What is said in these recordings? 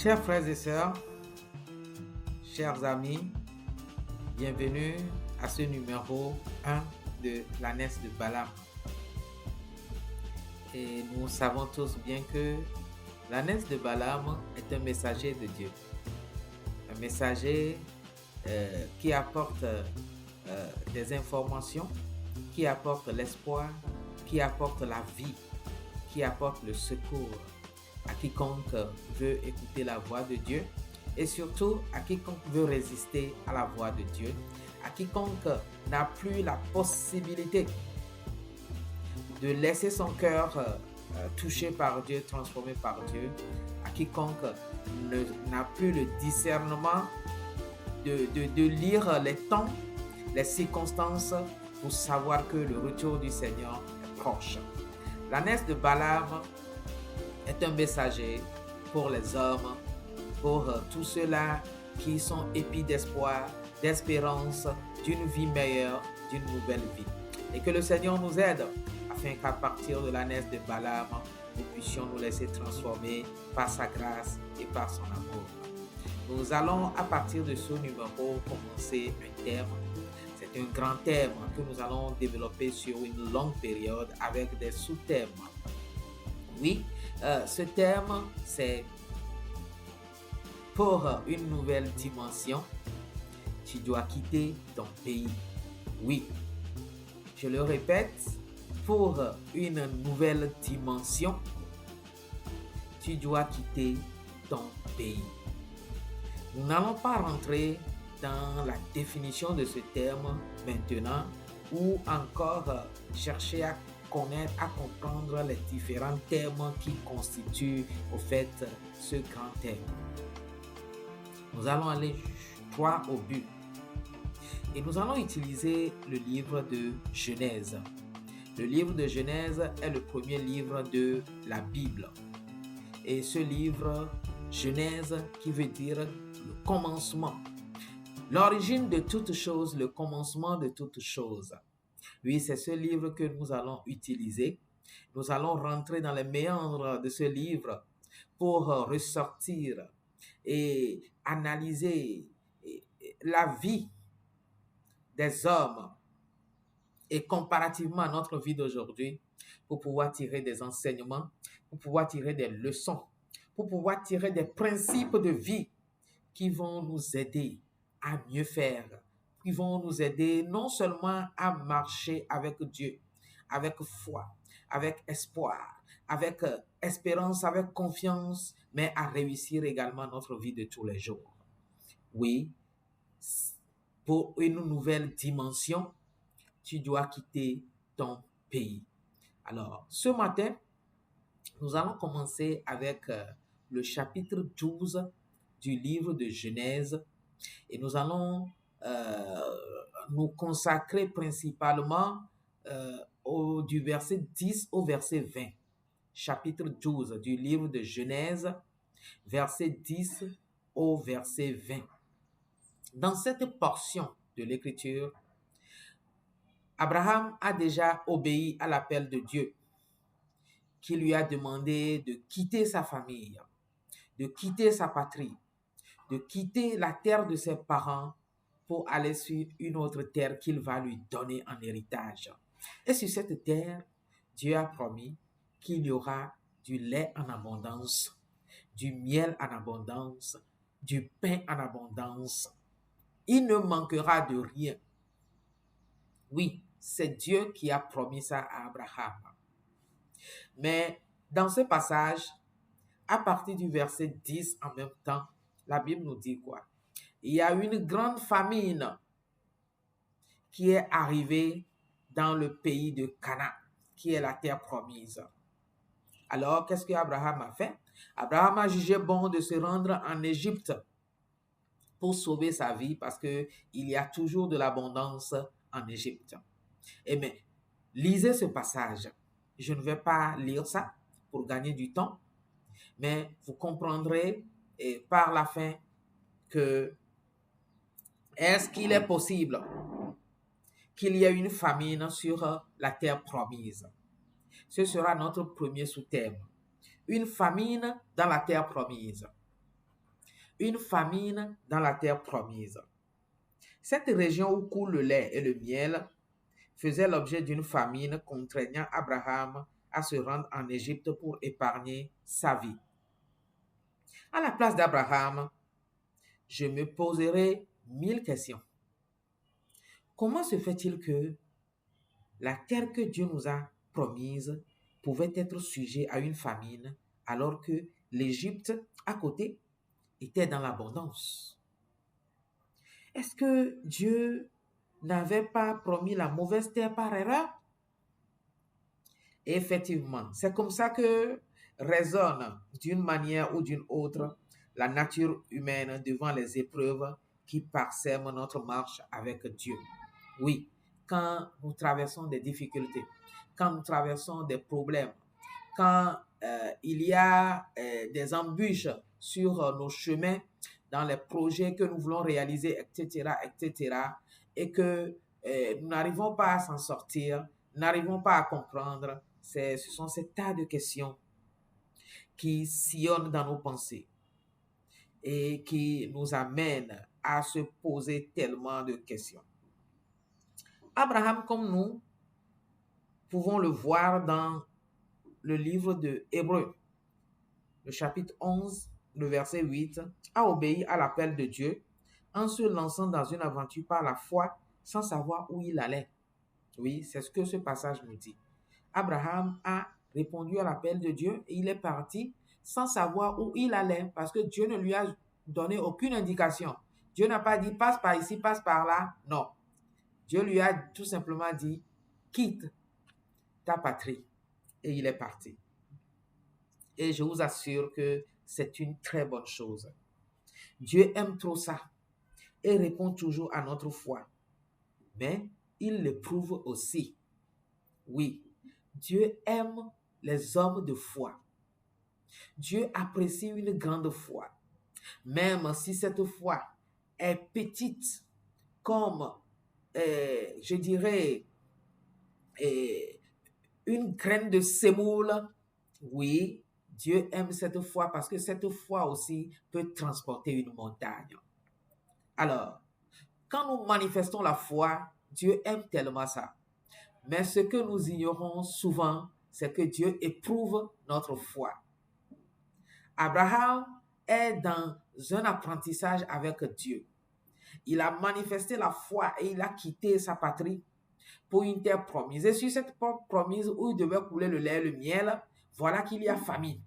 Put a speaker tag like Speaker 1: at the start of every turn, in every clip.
Speaker 1: Chers frères et sœurs, chers amis, bienvenue à ce numéro 1 de l'ânesse de Balaam. Et nous savons tous bien que l'ânesse de Balaam est un messager de Dieu. Un messager qui apporte des informations, qui apporte l'espoir, qui apporte la vie, qui apporte le secours à quiconque veut écouter la voix de Dieu et surtout à quiconque veut résister à la voix de Dieu, à quiconque n'a plus la possibilité de laisser son cœur touché par Dieu, transformé par Dieu, à quiconque n'a plus le discernement de lire les temps, les circonstances pour savoir que le retour du Seigneur est proche. L'ânesse de Balaam est un messager pour les hommes, pour tous ceux-là qui sont épris d'espoir, d'espérance, d'une vie meilleure, d'une nouvelle vie. Et que le Seigneur nous aide afin qu'à partir de l'ânesse de Balaam, nous puissions nous laisser transformer par sa grâce et par son amour. Nous allons à partir de ce numéro commencer un thème. C'est un grand thème que nous allons développer sur une longue période avec des sous-thèmes. Oui, ce thème, c'est pour une nouvelle dimension, tu dois quitter ton pays. Oui, je le répète, pour une nouvelle dimension, tu dois quitter ton pays. Nous n'allons pas rentrer dans la définition de ce terme maintenant ou encore chercher à connaître, à comprendre les différents termes qui constituent au fait ce grand thème. Nous allons aller droit au but et nous allons utiliser le livre de Genèse. Le livre de Genèse est le premier livre de la Bible et ce livre Genèse qui veut dire le commencement, l'origine de toutes choses, le commencement de toutes choses. Oui, c'est ce livre que nous allons utiliser. Nous allons rentrer dans les méandres de ce livre pour ressortir et analyser la vie des hommes et comparativement à notre vie d'aujourd'hui pour pouvoir tirer des enseignements, pour pouvoir tirer des leçons, pour pouvoir tirer des principes de vie qui vont nous aider à mieux faire, qui vont nous aider non seulement à marcher avec Dieu, avec foi, avec espoir, avec espérance, avec confiance, mais à réussir également notre vie de tous les jours. Oui, pour une nouvelle dimension, tu dois quitter ton pays. Alors, ce matin, nous allons commencer avec le chapitre 12 du livre de Genèse et nous allons nous consacrer principalement du verset 10 au verset 20. Chapitre 12 du livre de Genèse, verset 10 au verset 20. Dans cette portion de l'Écriture, Abraham a déjà obéi à l'appel de Dieu qui lui a demandé de quitter sa famille, de quitter sa patrie, de quitter la terre de ses parents pour aller sur une autre terre qu'il va lui donner en héritage. Et sur cette terre, Dieu a promis qu'il y aura du lait en abondance, du miel en abondance, du pain en abondance. Il ne manquera de rien. Oui, c'est Dieu qui a promis ça à Abraham. Mais dans ce passage, à partir du verset 10 en même temps, la Bible nous dit quoi? Il y a une grande famine qui est arrivée dans le pays de Canaan, qui est la terre promise. Alors, qu'est-ce qu'Abraham a fait? Abraham a jugé bon de se rendre en Égypte pour sauver sa vie parce qu'il y a toujours de l'abondance en Égypte. Et bien, lisez ce passage. Je ne vais pas lire ça pour gagner du temps, mais vous comprendrez par la fin que est-ce qu'il est possible qu'il y ait une famine sur la terre promise? Ce sera notre premier sous-thème. Une famine dans la terre promise. une famine dans la terre promise. Cette région où coule le lait et le miel faisait l'objet d'une famine contraignant Abraham à se rendre en Égypte pour épargner sa vie. À la place d'Abraham, je me poserai 1000 questions. Comment se fait-il que la terre que Dieu nous a promise pouvait être sujet à une famine alors que l'Égypte à côté était dans l'abondance? Est-ce que Dieu n'avait pas promis la mauvaise terre par erreur? Et effectivement, c'est comme ça que résonne d'une manière ou d'une autre la nature humaine devant les épreuves qui parsèment notre marche avec Dieu. Oui, quand nous traversons des difficultés, quand nous traversons des problèmes, quand il y a des embûches sur nos chemins, dans les projets que nous voulons réaliser, etc., etc., et que nous n'arrivons pas à s'en sortir, n'arrivons pas à comprendre, ce sont ces tas de questions qui sillonnent dans nos pensées et qui nous amènent à se poser tellement de questions. Abraham, comme nous, pouvons le voir dans le livre de Hébreux, le chapitre 11, le verset 8, a obéi à l'appel de Dieu en se lançant dans une aventure par la foi sans savoir où il allait. Oui, c'est ce que ce passage nous dit. Abraham a répondu à l'appel de Dieu et il est parti sans savoir où il allait parce que Dieu ne lui a donné aucune indication. Dieu n'a pas dit passe par ici, passe par là. Non. Dieu lui a tout simplement dit quitte ta patrie et il est parti. Et je vous assure que c'est une très bonne chose. Dieu aime trop ça et répond toujours à notre foi. Mais il l'éprouve aussi. Oui, Dieu aime les hommes de foi. Dieu apprécie une grande foi. Même si cette foi est petite, comme, je dirais, une graine de sémoule, oui, Dieu aime cette foi parce que cette foi aussi peut transporter une montagne. Alors, quand nous manifestons la foi, Dieu aime tellement ça. Mais ce que nous ignorons souvent, c'est que Dieu éprouve notre foi. Abraham est dans un apprentissage avec Dieu. Il a manifesté la foi et il a quitté sa patrie pour une terre promise. Et sur cette terre promise où il devait couler le lait et le miel, voilà qu'il y a famine.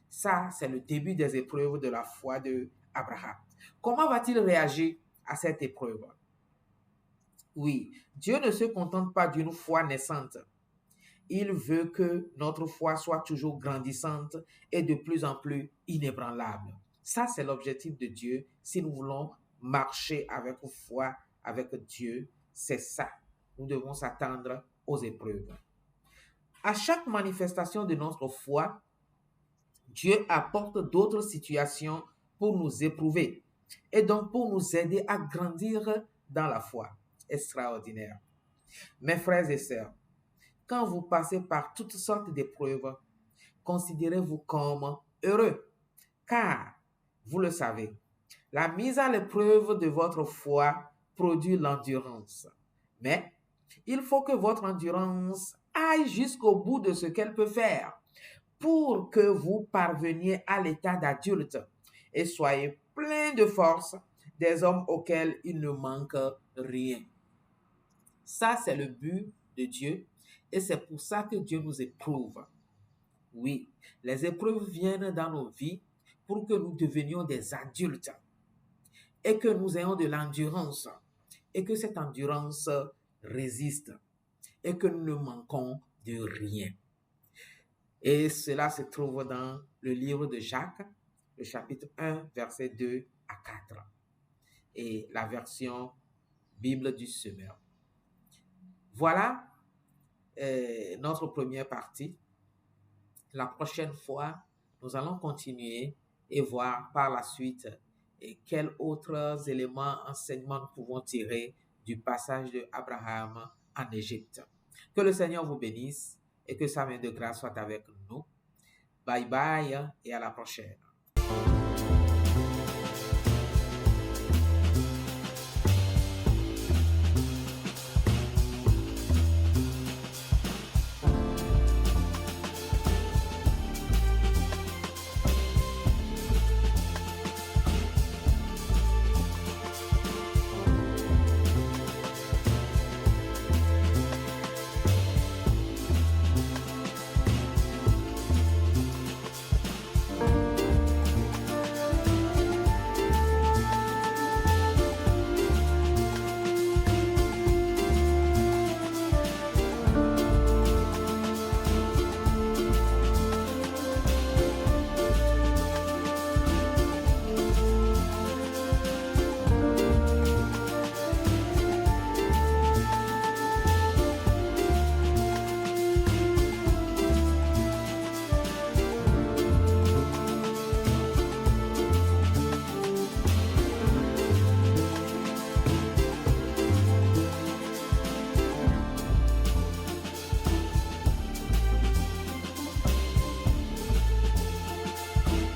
Speaker 1: Ça, c'est le début des épreuves de la foi d'Abraham. Comment va-t-il réagir à cette épreuve? Oui, Dieu ne se contente pas d'une foi naissante. Il veut que notre foi soit toujours grandissante et de plus en plus inébranlable. Ça, c'est l'objectif de Dieu. Si nous voulons marcher avec foi, avec Dieu, c'est ça. Nous devons s'attendre aux épreuves. À chaque manifestation de notre foi, Dieu apporte d'autres situations pour nous éprouver et donc pour nous aider à grandir dans la foi. Extraordinaire. Mes frères et sœurs, quand vous passez par toutes sortes d'épreuves, considérez-vous comme heureux, car, vous le savez, la mise à l'épreuve de votre foi produit l'endurance. Mais il faut que votre endurance aille jusqu'au bout de ce qu'elle peut faire pour que vous parveniez à l'état d'adulte et soyez plein de force, des hommes auxquels il ne manque rien. Ça, c'est le but de Dieu et c'est pour ça que Dieu nous éprouve. Oui, les épreuves viennent dans nos vies pour que nous devenions des adultes et que nous ayons de l'endurance et que cette endurance résiste et que nous ne manquons de rien. Et cela se trouve dans le livre de Jacques, le chapitre 1, versets 2 à 4 et la version Bible du Semeur. Voilà notre première partie. La prochaine fois, nous allons continuer et voir par la suite quels autres éléments, enseignements nous pouvons tirer du passage de Abraham en Égypte. Que le Seigneur vous bénisse et que sa main de grâce soit avec nous. Bye bye et à la prochaine.